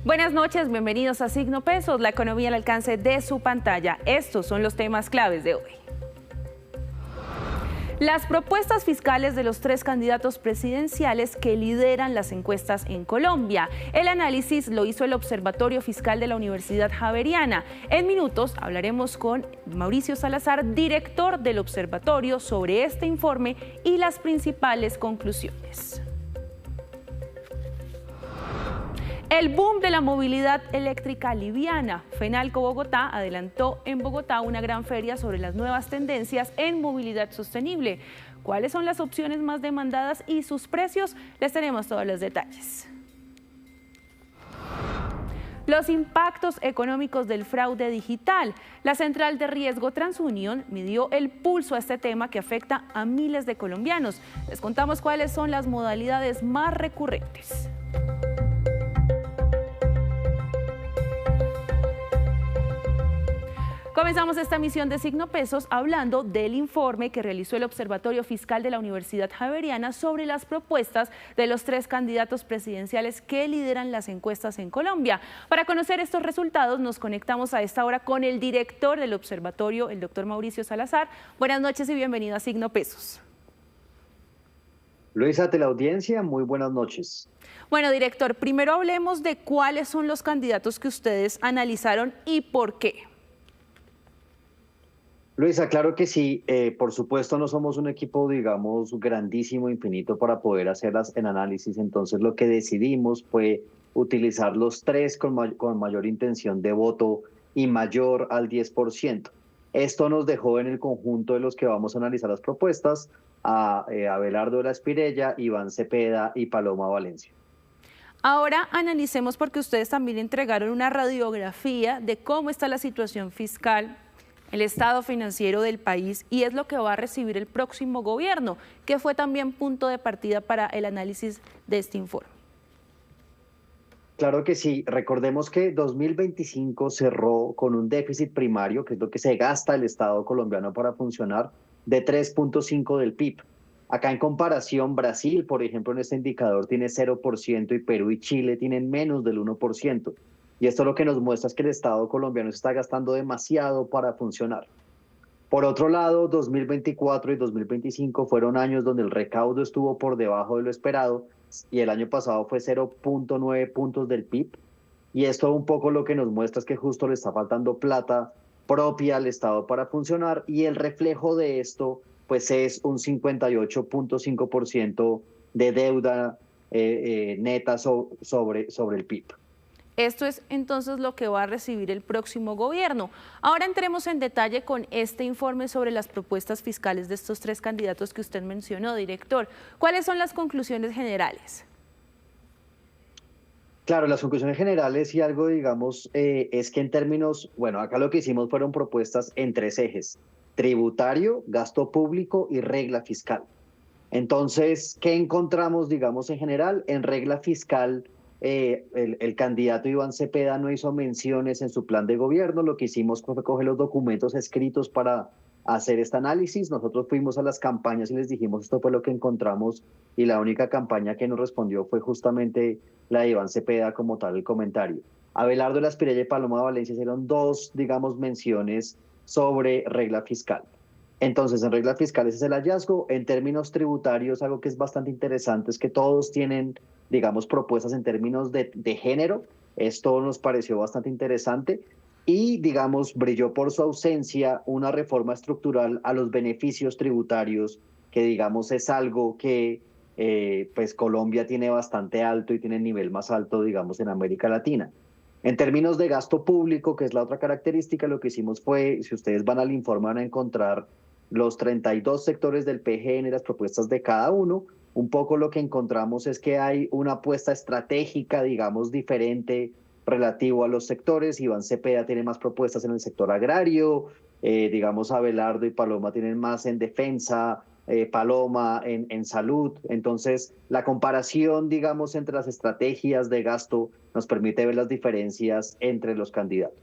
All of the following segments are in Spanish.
Buenas noches, bienvenidos a Signo Pesos, la economía al alcance de su pantalla. Estos son los temas claves de hoy. Las propuestas fiscales de los tres candidatos presidenciales que lideran las encuestas en Colombia. El análisis lo hizo el Observatorio Fiscal de la Universidad Javeriana. En minutos hablaremos con Mauricio Salazar, director del observatorio, sobre este informe y las principales conclusiones. El boom de la movilidad eléctrica liviana. Fenalco Bogotá adelantó en Bogotá una gran feria sobre las nuevas tendencias en movilidad sostenible. ¿Cuáles son las opciones más demandadas y sus precios? Les tenemos todos los detalles. Los impactos económicos del fraude digital. La Central de Riesgo TransUnion midió el pulso a este tema que afecta a miles de colombianos. Les contamos cuáles son las modalidades más recurrentes. Comenzamos esta emisión de Signo Pesos hablando del informe que realizó el Observatorio Fiscal de la Universidad Javeriana sobre las propuestas de los tres candidatos presidenciales que lideran las encuestas en Colombia. Para conocer estos resultados nos conectamos a esta hora con el director del observatorio, el doctor Mauricio Salazar. Buenas noches y bienvenido a Signo Pesos. Luisa, de la audiencia, muy buenas noches. Bueno, director, primero hablemos de cuáles son los candidatos que ustedes analizaron y por qué. Luisa, claro que sí. Por supuesto, no somos un equipo, digamos, grandísimo, infinito para poder hacer el análisis. Entonces, lo que decidimos fue utilizar los tres con mayor intención de voto y mayor al 10%. Esto nos dejó en el conjunto de los que vamos a analizar las propuestas a Abelardo de la Espirella, Iván Cepeda y Paloma Valencia. Ahora analicemos, porque ustedes también entregaron una radiografía de cómo está la situación fiscal, el estado financiero del país, y es lo que va a recibir el próximo gobierno, que fue también punto de partida para el análisis de este informe. Claro que sí. Recordemos que 2025 cerró con un déficit primario, que es lo que se gasta el Estado colombiano para funcionar, de 3.5 del PIB. Acá en comparación, Brasil, por ejemplo, en este indicador tiene 0% y Perú y Chile tienen menos del 1%. Y esto lo que nos muestra es que el Estado colombiano se está gastando demasiado para funcionar. Por otro lado, 2024 y 2025 fueron años donde el recaudo estuvo por debajo de lo esperado y el año pasado fue 0.9 puntos del PIB. Y esto un poco lo que nos muestra es que justo le está faltando plata propia al Estado para funcionar, y el reflejo de esto pues es un 58.5% de deuda neta sobre el PIB. Esto es entonces lo que va a recibir el próximo gobierno. Ahora entremos en detalle con este informe sobre las propuestas fiscales de estos tres candidatos que usted mencionó, director. ¿Cuáles son las conclusiones generales? Claro, las conclusiones generales y algo, digamos, es que en términos, bueno, acá lo que hicimos fueron propuestas en tres ejes: tributario, gasto público y regla fiscal. Entonces, ¿qué encontramos, digamos, en general? En regla fiscal, el candidato Iván Cepeda no hizo menciones en su plan de gobierno. Lo que hicimos fue coger los documentos escritos para hacer este análisis. Nosotros fuimos a las campañas y les dijimos esto fue lo que encontramos, y la única campaña que nos respondió fue justamente la de Iván Cepeda como tal el comentario. Abelardo de la Espirella y Paloma Valencia hicieron dos, digamos, menciones sobre regla fiscal. Entonces, en regla fiscal ese es el hallazgo. En términos tributarios, algo que es bastante interesante es que todos tienen, digamos, propuestas en términos de género. Esto nos pareció bastante interesante y, digamos, brilló por su ausencia una reforma estructural a los beneficios tributarios, que, digamos, es algo que pues Colombia tiene bastante alto y tiene el nivel más alto, digamos, en América Latina. En términos de gasto público, que es la otra característica, lo que hicimos fue, si ustedes van al informe van a encontrar los 32 sectores del PGN y las propuestas de cada uno. Un poco lo que encontramos es que hay una apuesta estratégica, digamos, diferente relativo a los sectores. Iván Cepeda tiene más propuestas en el sector agrario, digamos, Abelardo y Paloma tienen más en defensa, Paloma en salud. Entonces, la comparación, digamos, entre las estrategias de gasto nos permite ver las diferencias entre los candidatos.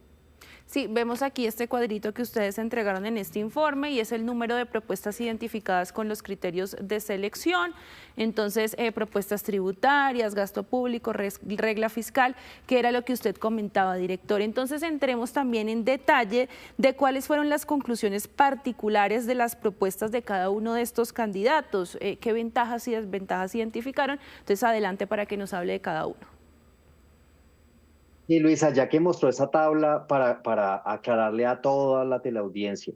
Sí, vemos aquí este cuadrito que ustedes entregaron en este informe y es el número de propuestas identificadas con los criterios de selección. Entonces, propuestas tributarias, gasto público, regla fiscal, que era lo que usted comentaba, director. Entonces, entremos también en detalle de cuáles fueron las conclusiones particulares de las propuestas de cada uno de estos candidatos, qué ventajas y desventajas identificaron. Entonces, adelante para que nos hable de cada uno. Y Luisa, ya que mostró esa tabla para aclararle a toda la teleaudiencia,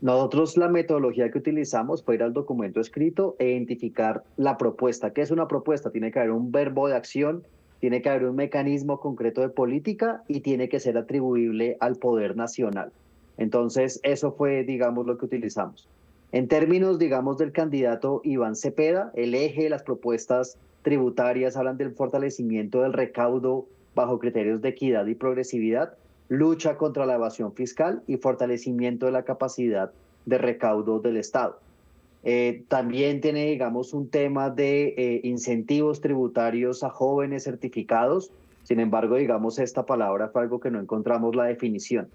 nosotros la metodología que utilizamos fue ir al documento escrito e identificar la propuesta. ¿Qué es una propuesta? Tiene que haber un verbo de acción, tiene que haber un mecanismo concreto de política y tiene que ser atribuible al poder nacional. Entonces, eso fue, digamos, lo que utilizamos. En términos, digamos, del candidato Iván Cepeda, el eje de las propuestas tributarias hablan del fortalecimiento del recaudo bajo criterios de equidad y progresividad, lucha contra la evasión fiscal y fortalecimiento de la capacidad de recaudo del Estado. También tiene, digamos, un tema de incentivos tributarios a jóvenes certificados. Sin embargo, digamos, esta palabra fue algo que no encontramos la definición.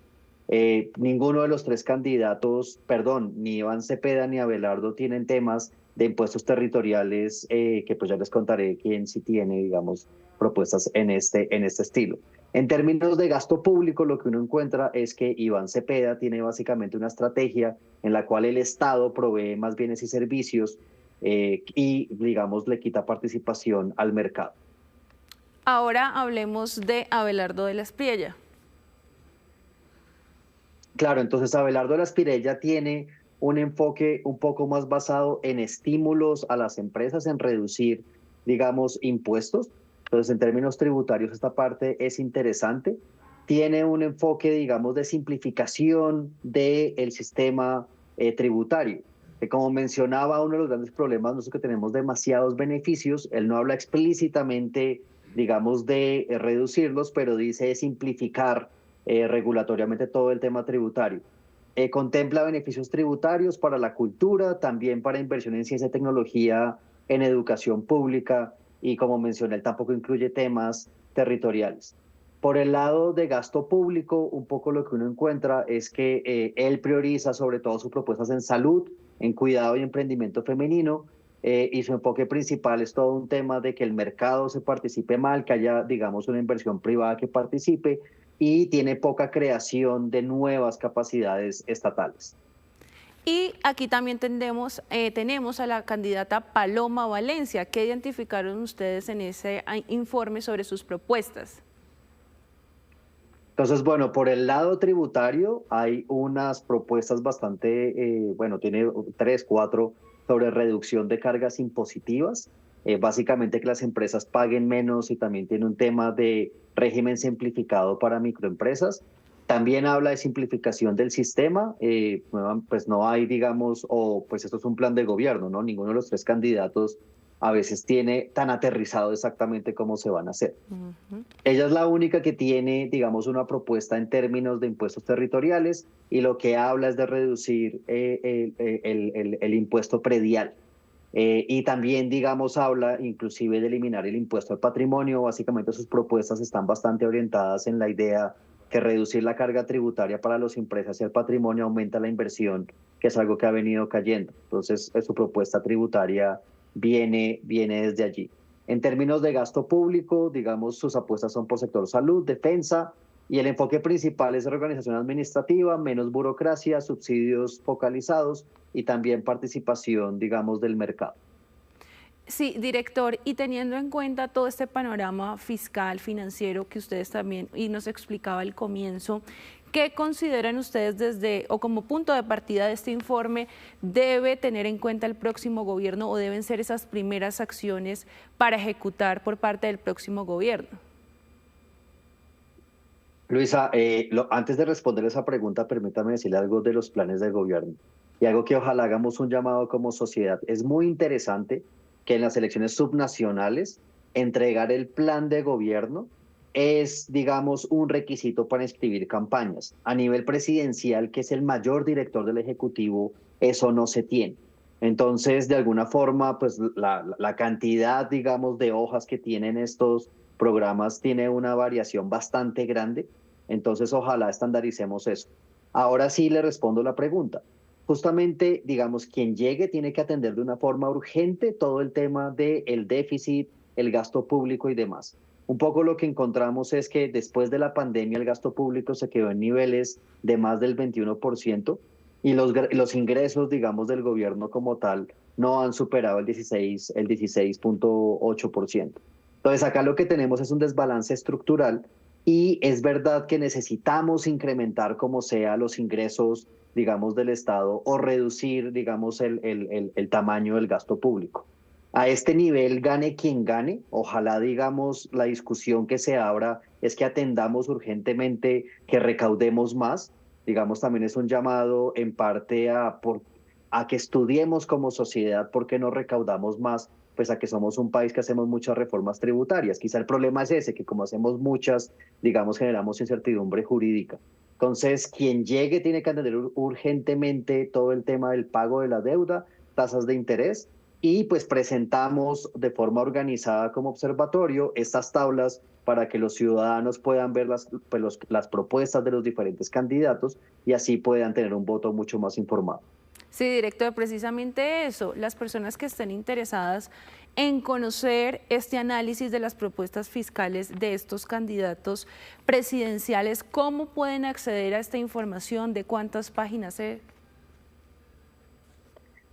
Ninguno de los tres candidatos, perdón, ni Iván Cepeda ni Abelardo tienen temas de impuestos territoriales, que pues ya les contaré quién sí tiene, digamos, propuestas en este estilo. En términos de gasto público, lo que uno encuentra es que Iván Cepeda tiene básicamente una estrategia en la cual el Estado provee más bienes y servicios y, digamos, le quita participación al mercado. Ahora hablemos de Abelardo de la Espriella. Claro, entonces Abelardo de la Espriella tiene un enfoque un poco más basado en estímulos a las empresas, en reducir, digamos, impuestos. Entonces, en términos tributarios, esta parte es interesante. Tiene un enfoque, digamos, de simplificación del sistema tributario. Que como mencionaba, uno de los grandes problemas no es que tenemos demasiados beneficios. Él no habla explícitamente, digamos, de reducirlos, pero dice simplificar regulatoriamente todo el tema tributario. Contempla beneficios tributarios para la cultura, también para inversión en ciencia y tecnología, en educación pública, y como mencioné, él tampoco incluye temas territoriales. Por el lado de gasto público, un poco lo que uno encuentra es que él prioriza sobre todo sus propuestas en salud, en cuidado y emprendimiento femenino, y su enfoque principal es todo un tema de que el mercado se participe mal, que haya, digamos, una inversión privada que participe, y tiene poca creación de nuevas capacidades estatales. Y aquí también tenemos a la candidata Paloma Valencia. ¿Qué identificaron ustedes en ese informe sobre sus propuestas? Entonces, bueno, por el lado tributario hay unas propuestas bastante, bueno, tiene 3, 4 sobre reducción de cargas impositivas, básicamente que las empresas paguen menos y también tiene un tema de régimen simplificado para microempresas. También habla de simplificación del sistema, pues no hay, digamos, o pues esto es un plan de gobierno, ¿no? Ninguno de los tres candidatos a veces tiene tan aterrizado exactamente cómo se van a hacer. Ella es la única que tiene, digamos, una propuesta en términos de impuestos territoriales y lo que habla es de reducir el impuesto predial. Y también, digamos, habla inclusive de eliminar el impuesto al patrimonio. Básicamente sus propuestas están bastante orientadas en la idea que reducir la carga tributaria para las empresas y el patrimonio aumenta la inversión, que es algo que ha venido cayendo. Entonces, su propuesta tributaria viene desde allí. En términos de gasto público, digamos, sus apuestas son por sector salud, defensa, y el enfoque principal es organización administrativa, menos burocracia, subsidios focalizados y también participación, digamos, del mercado. Sí, director, y teniendo en cuenta todo este panorama fiscal, financiero que ustedes también y nos explicaba al comienzo, ¿qué consideran ustedes desde o como punto de partida de este informe debe tener en cuenta el próximo gobierno o deben ser esas primeras acciones para ejecutar por parte del próximo gobierno? Luisa, antes de responder esa pregunta, permítame decirle algo de los planes de gobierno y algo que ojalá hagamos un llamado como sociedad. Es muy interesante que en las elecciones subnacionales entregar el plan de gobierno es, digamos, un requisito para inscribir campañas. A nivel presidencial, que es el mayor director del Ejecutivo, eso no se tiene. Entonces, de alguna forma, pues la cantidad, digamos, de hojas que tienen estos programas tiene una variación bastante grande. Entonces, ojalá estandaricemos eso. Ahora sí le respondo la pregunta. Justamente, digamos, quien llegue tiene que atender de una forma urgente todo el tema del déficit, el gasto público y demás. Un poco lo que encontramos es que después de la pandemia el gasto público se quedó en niveles de más del 21% y los ingresos, digamos, del gobierno como tal no han superado el 16.8%. Entonces acá lo que tenemos es un desbalance estructural y es verdad que necesitamos incrementar como sea los ingresos, digamos, del Estado o reducir, digamos, el tamaño del gasto público. A este nivel, gane quien gane, ojalá, digamos, la discusión que se abra es que atendamos urgentemente, que recaudemos más. Digamos, también es un llamado en parte a que estudiemos como sociedad por qué no recaudamos más, pues a que somos un país que hacemos muchas reformas tributarias. Quizá el problema es ese, que como hacemos muchas, digamos, generamos incertidumbre jurídica. Entonces, quien llegue tiene que atender urgentemente todo el tema del pago de la deuda, tasas de interés, y pues presentamos de forma organizada como observatorio estas tablas para que los ciudadanos puedan ver las propuestas de los diferentes candidatos y así puedan tener un voto mucho más informado. Sí, director, precisamente eso, las personas que estén interesadas en conocer este análisis de las propuestas fiscales de estos candidatos presidenciales, ¿cómo pueden acceder a esta información? ¿De cuántas páginas es?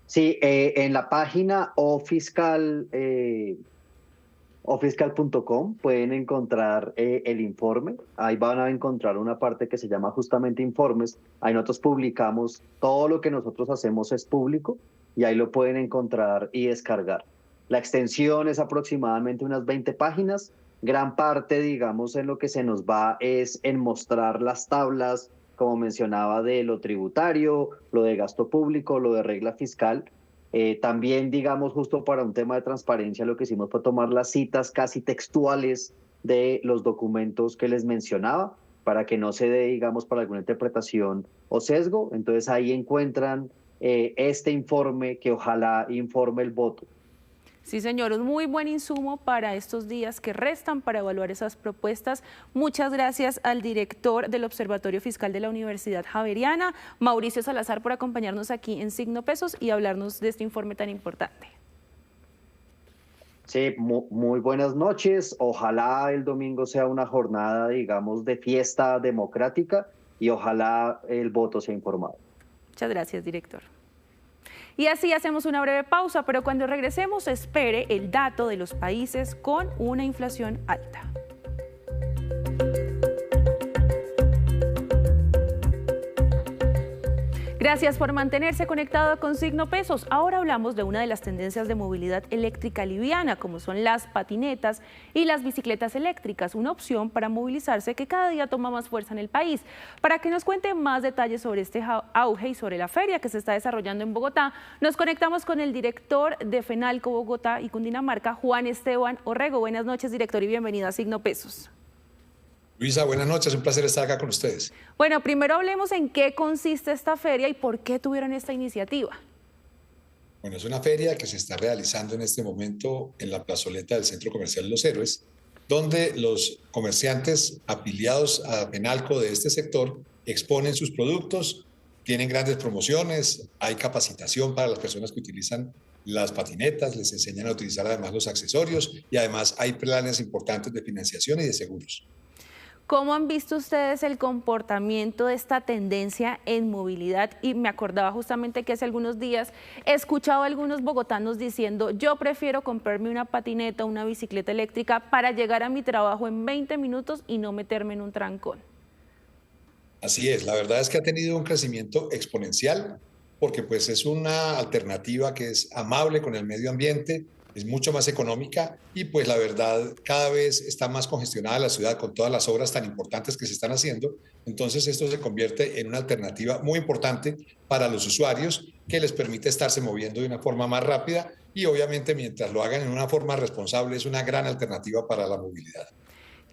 Sí, en la página ofiscal.com pueden encontrar el informe. Ahí van a encontrar una parte que se llama justamente informes. Ahí nosotros publicamos todo lo que nosotros hacemos es público y ahí lo pueden encontrar y descargar. La extensión es aproximadamente unas 20 páginas. Gran parte, digamos, en lo que se nos va es en mostrar las tablas, como mencionaba, de lo tributario, lo de gasto público, lo de regla fiscal. También, digamos, justo para un tema de transparencia, lo que hicimos fue tomar las citas casi textuales de los documentos que les mencionaba, para que no se dé, digamos, para alguna interpretación o sesgo. Entonces ahí encuentran este informe que ojalá informe el voto. Sí, señor, un muy buen insumo para estos días que restan para evaluar esas propuestas. Muchas gracias al director del Observatorio Fiscal de la Universidad Javeriana, Mauricio Salazar, por acompañarnos aquí en Signo Pesos y hablarnos de este informe tan importante. Sí, muy buenas noches. Ojalá el domingo sea una jornada, digamos, de fiesta democrática y ojalá el voto sea informado. Muchas gracias, director. Y así hacemos una breve pausa, pero cuando regresemos espere el dato de los países con una inflación alta. Gracias por mantenerse conectado con Signo Pesos. Ahora hablamos de una de las tendencias de movilidad eléctrica liviana, como son las patinetas y las bicicletas eléctricas, una opción para movilizarse que cada día toma más fuerza en el país. Para que nos cuente más detalles sobre este auge y sobre la feria que se está desarrollando en Bogotá, nos conectamos con el director de FENALCO Bogotá y Cundinamarca, Juan Esteban Orrego. Buenas noches, director, y bienvenido a Signo Pesos. Luisa, buenas noches, un placer estar acá con ustedes. Bueno, primero hablemos en qué consiste esta feria y por qué tuvieron esta iniciativa. Bueno, es una feria que se está realizando en este momento en la plazoleta del Centro Comercial Los Héroes, donde los comerciantes afiliados a FENALCO de este sector exponen sus productos, tienen grandes promociones, hay capacitación para las personas que utilizan las patinetas, les enseñan a utilizar además los accesorios y además hay planes importantes de financiación y de seguros. ¿Cómo han visto ustedes el comportamiento de esta tendencia en movilidad? Y me acordaba justamente que hace algunos días he escuchado a algunos bogotanos diciendo: yo prefiero comprarme una patineta o una bicicleta eléctrica para llegar a mi trabajo en 20 minutos y no meterme en un trancón. Así es, la verdad es que ha tenido un crecimiento exponencial porque pues es una alternativa que es amable con el medio ambiente, es mucho más económica y pues la verdad cada vez está más congestionada la ciudad con todas las obras tan importantes que se están haciendo. Entonces esto se convierte en una alternativa muy importante para los usuarios que les permite estarse moviendo de una forma más rápida y obviamente mientras lo hagan en una forma responsable es una gran alternativa para la movilidad.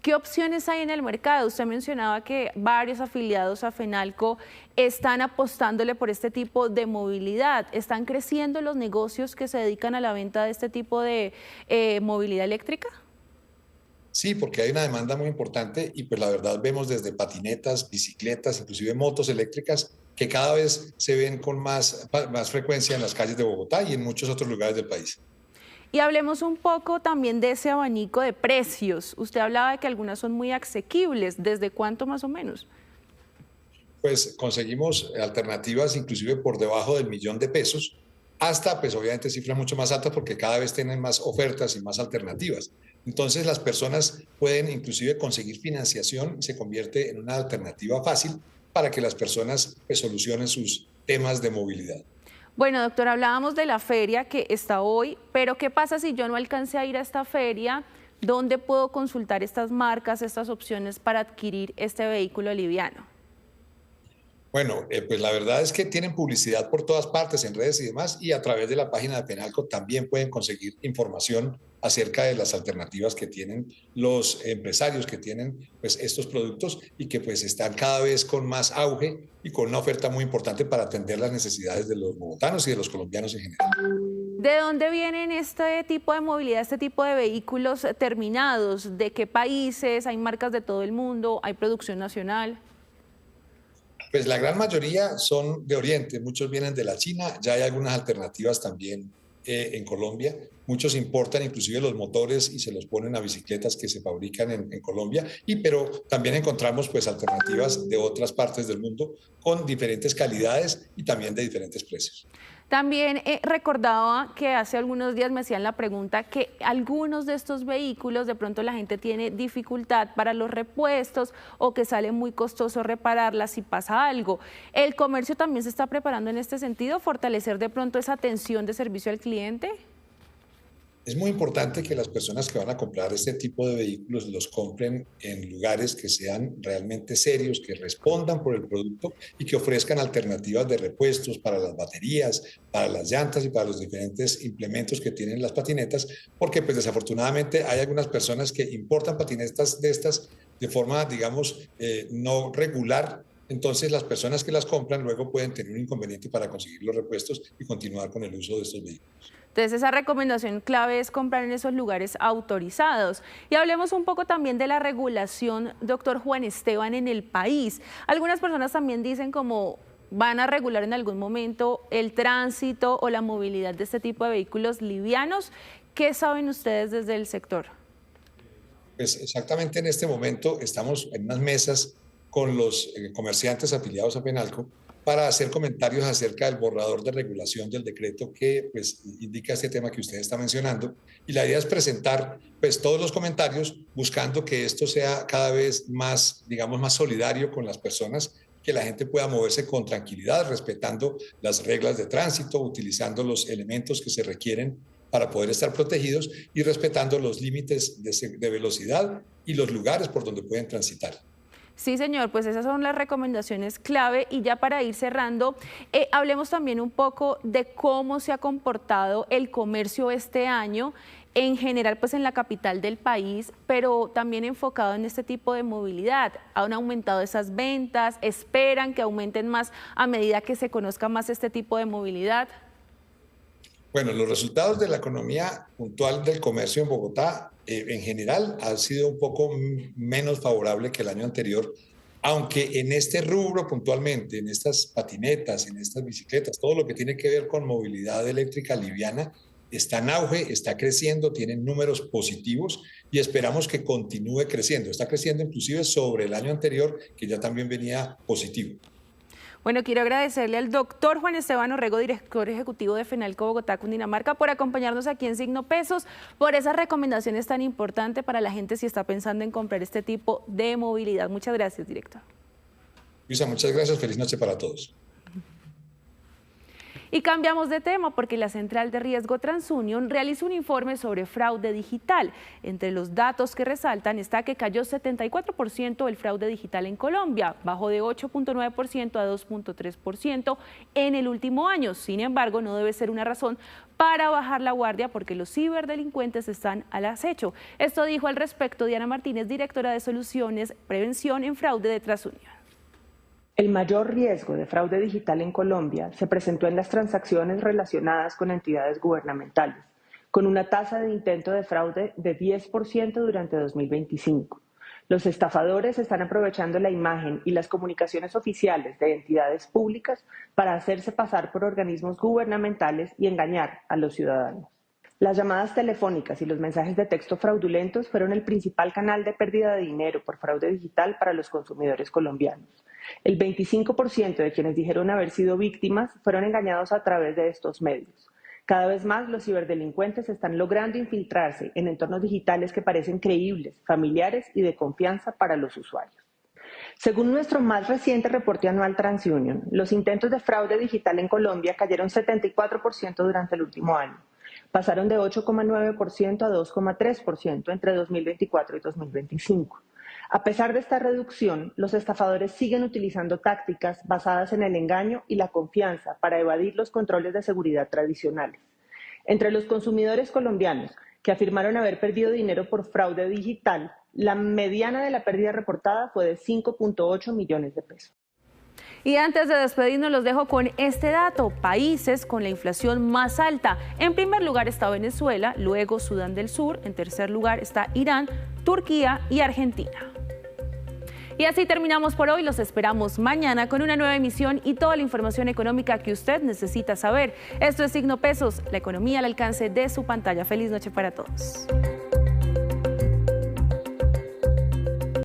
¿Qué opciones hay en el mercado? Usted mencionaba que varios afiliados a FENALCO están apostándole por este tipo de movilidad. ¿Están creciendo los negocios que se dedican a la venta de este tipo de movilidad eléctrica? Sí, porque hay una demanda muy importante y pues la verdad vemos desde patinetas, bicicletas, inclusive motos eléctricas que cada vez se ven con más frecuencia en las calles de Bogotá y en muchos otros lugares del país. Y hablemos un poco también de ese abanico de precios. Usted hablaba de que algunas son muy asequibles. ¿Desde cuánto más o menos? Pues conseguimos alternativas inclusive por debajo del 1.000.000 de pesos, hasta pues obviamente cifras mucho más altas porque cada vez tienen más ofertas y más alternativas. Entonces las personas pueden inclusive conseguir financiación y se convierte en una alternativa fácil para que las personas pues, solucionen sus temas de movilidad. Bueno, doctor, hablábamos de la feria que está hoy, pero ¿qué pasa si yo no alcancé a ir a esta feria? ¿Dónde puedo consultar estas marcas, estas opciones para adquirir este vehículo liviano? Bueno, pues la verdad es que tienen publicidad por todas partes, en redes y demás, y a través de la página de Penalco también pueden conseguir información acerca de las alternativas que tienen los empresarios que tienen pues, estos productos y que pues están cada vez con más auge y con una oferta muy importante para atender las necesidades de los bogotanos y de los colombianos en general. ¿De dónde vienen este tipo de movilidad, este tipo de vehículos terminados? ¿De qué países? ¿Hay marcas de todo el mundo? ¿Hay producción nacional? Pues la gran mayoría son de Oriente, muchos vienen de la China, ya hay algunas alternativas también en Colombia, muchos importan inclusive los motores y se los ponen a bicicletas que se fabrican en Colombia, pero también encontramos pues alternativas de otras partes del mundo con diferentes calidades y también de diferentes precios. También recordaba que hace algunos días me hacían la pregunta que algunos de estos vehículos de pronto la gente tiene dificultad para los repuestos o que sale muy costoso repararlas si pasa algo. ¿El comercio también se está preparando en este sentido, fortalecer de pronto esa atención de servicio al cliente? Es muy importante que las personas que van a comprar este tipo de vehículos los compren en lugares que sean realmente serios, que respondan por el producto y que ofrezcan alternativas de repuestos para las baterías, para las llantas y para los diferentes implementos que tienen las patinetas, porque pues desafortunadamente hay algunas personas que importan patinetas de estas de forma, digamos, no regular. Entonces las personas que las compran luego pueden tener un inconveniente para conseguir los repuestos y continuar con el uso de estos vehículos. Entonces esa recomendación clave es comprar en esos lugares autorizados. Y hablemos un poco también de la regulación, doctor Juan Esteban, en el país. Algunas personas también dicen como van a regular en algún momento el tránsito o la movilidad de este tipo de vehículos livianos. ¿Qué saben ustedes desde el sector? Pues exactamente en este momento estamos en unas mesas con los comerciantes afiliados a Penalco para hacer comentarios acerca del borrador de regulación del decreto que pues, indica este tema que usted está mencionando. Y la idea es presentar pues, todos los comentarios buscando que esto sea cada vez más, digamos, más solidario con las personas, que la gente pueda moverse con tranquilidad, respetando las reglas de tránsito, utilizando los elementos que se requieren para poder estar protegidos y respetando los límites de velocidad y los lugares por donde pueden transitar. Sí, señor, pues esas son las recomendaciones clave y ya para ir cerrando, hablemos también un poco de cómo se ha comportado el comercio este año, en general pues en la capital del país, pero también enfocado en este tipo de movilidad. ¿Han aumentado esas ventas? ¿Esperan que aumenten más a medida que se conozca más este tipo de movilidad? Bueno, los resultados de la economía puntual del comercio en Bogotá, en general, ha sido un poco menos favorable que el año anterior, aunque en este rubro puntualmente, en estas patinetas, en estas bicicletas, todo lo que tiene que ver con movilidad eléctrica liviana, está en auge, está creciendo, tienen números positivos y esperamos que continúe creciendo. Está creciendo inclusive sobre el año anterior, que ya también venía positivo. Bueno, quiero agradecerle al doctor Juan Esteban Orrego, director ejecutivo de Fenalco Bogotá, Cundinamarca, por acompañarnos aquí en Signo Pesos, por esas recomendaciones tan importantes para la gente si está pensando en comprar este tipo de movilidad. Muchas gracias, director. Luisa, muchas gracias. Feliz noche para todos. Y cambiamos de tema porque la Central de Riesgo TransUnion realizó un informe sobre fraude digital. Entre los datos que resaltan está que cayó 74% el fraude digital en Colombia, bajó de 8.9% a 2.3% en el último año. Sin embargo, no debe ser una razón para bajar la guardia porque los ciberdelincuentes están al acecho. Esto dijo al respecto Diana Martínez, directora de Soluciones, Prevención en Fraude de TransUnion. El mayor riesgo de fraude digital en Colombia se presentó en las transacciones relacionadas con entidades gubernamentales, con una tasa de intento de fraude de 10% durante 2025. Los estafadores están aprovechando la imagen y las comunicaciones oficiales de entidades públicas para hacerse pasar por organismos gubernamentales y engañar a los ciudadanos. Las llamadas telefónicas y los mensajes de texto fraudulentos fueron el principal canal de pérdida de dinero por fraude digital para los consumidores colombianos. El 25% de quienes dijeron haber sido víctimas fueron engañados a través de estos medios. Cada vez más los ciberdelincuentes están logrando infiltrarse en entornos digitales que parecen creíbles, familiares y de confianza para los usuarios. Según nuestro más reciente reporte anual TransUnion, los intentos de fraude digital en Colombia cayeron 74% durante el último año. Pasaron de 8,9% a 2,3% entre 2024 y 2025. A pesar de esta reducción, los estafadores siguen utilizando tácticas basadas en el engaño y la confianza para evadir los controles de seguridad tradicionales. Entre los consumidores colombianos que afirmaron haber perdido dinero por fraude digital, la mediana de la pérdida reportada fue de 5,8 millones de pesos. Y antes de despedirnos los dejo con este dato: países con la inflación más alta. En primer lugar está Venezuela, luego Sudán del Sur, en tercer lugar está Irán, Turquía y Argentina. Y así terminamos por hoy. Los esperamos mañana con una nueva emisión y toda la información económica que usted necesita saber. Esto es Signo Pesos, la economía al alcance de su pantalla. Feliz noche para todos.